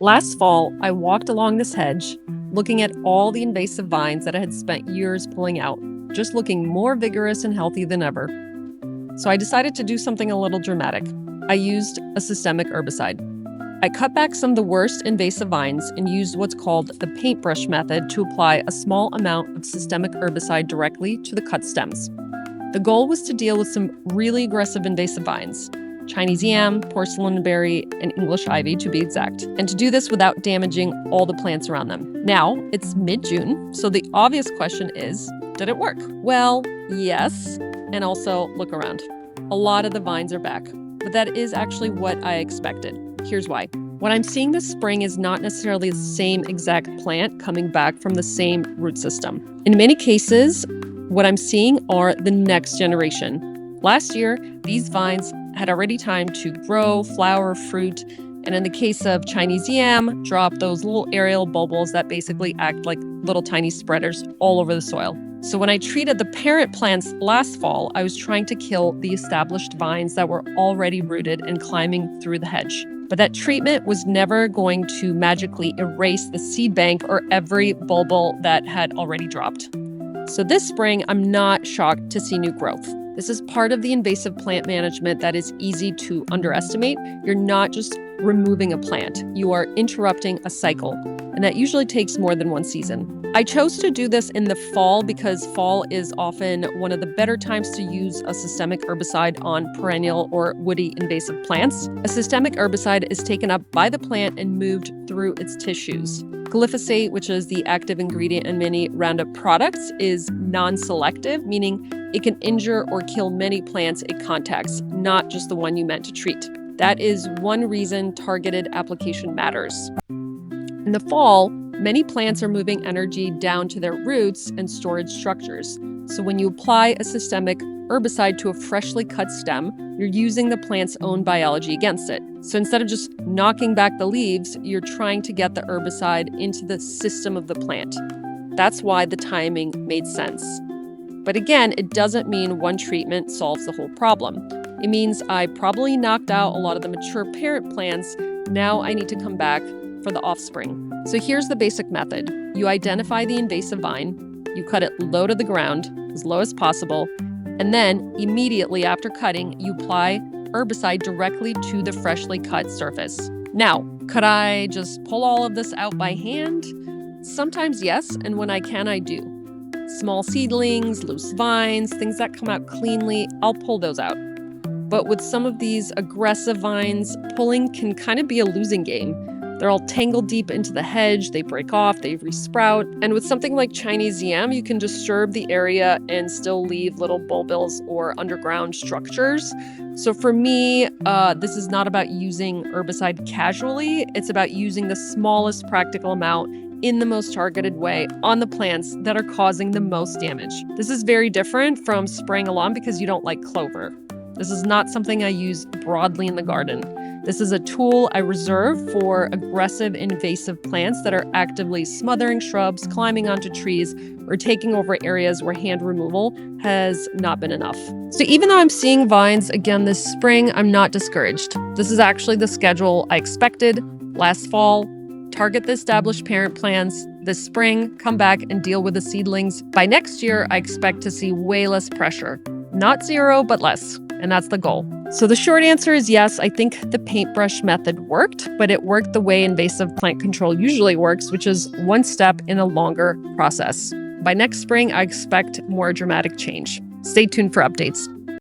Last fall, I walked along this hedge, looking at all the invasive vines that I had spent years pulling out, just looking more vigorous and healthy than ever. So I decided to do something a little dramatic. I used a systemic herbicide. I cut back some of the worst invasive vines and used what's called the paintbrush method to apply a small amount of systemic herbicide directly to the cut stems. The goal was to deal with some really aggressive invasive vines, Chinese yam, porcelainberry, and English ivy to be exact, and to do this without damaging all the plants around them. Now, it's mid-June, so the obvious question is, did it work? Well, yes, and also look around. A lot of the vines are back, but that is actually what I expected. Here's why. What I'm seeing this spring is not necessarily the same exact plant coming back from the same root system. In many cases, what I'm seeing are the next generation. Last year, these vines had already time to grow, flower, fruit, and in the case of Chinese yam, drop those little aerial bulbils that basically act like little tiny spreaders all over the soil. So when I treated the parent plants last fall, I was trying to kill the established vines that were already rooted and climbing through the hedge. But that treatment was never going to magically erase the seed bank or every bulbil that had already dropped. So this spring, I'm not shocked to see new growth. This is part of the invasive plant management that is easy to underestimate. You're not just removing a plant, you are interrupting a cycle, and that usually takes more than one season. I chose to do this in the fall because fall is often one of the better times to use a systemic herbicide on perennial or woody invasive plants. A systemic herbicide is taken up by the plant and moved through its tissues. Glyphosate, which is the active ingredient in many Roundup products, is non-selective, meaning it can injure or kill many plants it contacts, not just the one you meant to treat. That is one reason targeted application matters. In the fall, many plants are moving energy down to their roots and storage structures. So when you apply a systemic herbicide to a freshly cut stem, you're using the plant's own biology against it. So instead of just knocking back the leaves, you're trying to get the herbicide into the system of the plant. That's why the timing made sense. But again, it doesn't mean one treatment solves the whole problem. It means I probably knocked out a lot of the mature parent plants. Now I need to come back for the offspring. So here's the basic method. You identify the invasive vine, you cut it low to the ground, as low as possible, and then immediately after cutting, you apply herbicide directly to the freshly cut surface. Now, could I just pull all of this out by hand? Sometimes yes, and when I can, I do. Small seedlings, loose vines, things that come out cleanly, I'll pull those out. But with some of these aggressive vines, pulling can kind of be a losing game. They're all tangled deep into the hedge, they break off, they resprout. And with something like Chinese yam, you can disturb the area and still leave little bulbils or underground structures. So for me, this is not about using herbicide casually. It's about using the smallest practical amount in the most targeted way on the plants that are causing the most damage. This is very different from spraying a lawn because you don't like clover. This is not something I use broadly in the garden. This is a tool I reserve for aggressive invasive plants that are actively smothering shrubs, climbing onto trees, or taking over areas where hand removal has not been enough. So even though I'm seeing vines again this spring, I'm not discouraged. This is actually the schedule I expected last fall. Target the established parent plants this spring, come back and deal with the seedlings. By next year, I expect to see way less pressure. Not zero, but less. And that's the goal. So the short answer is yes, I think the paintbrush method worked, but it worked the way invasive plant control usually works, which is one step in a longer process. By next spring, I expect more dramatic change. Stay tuned for updates.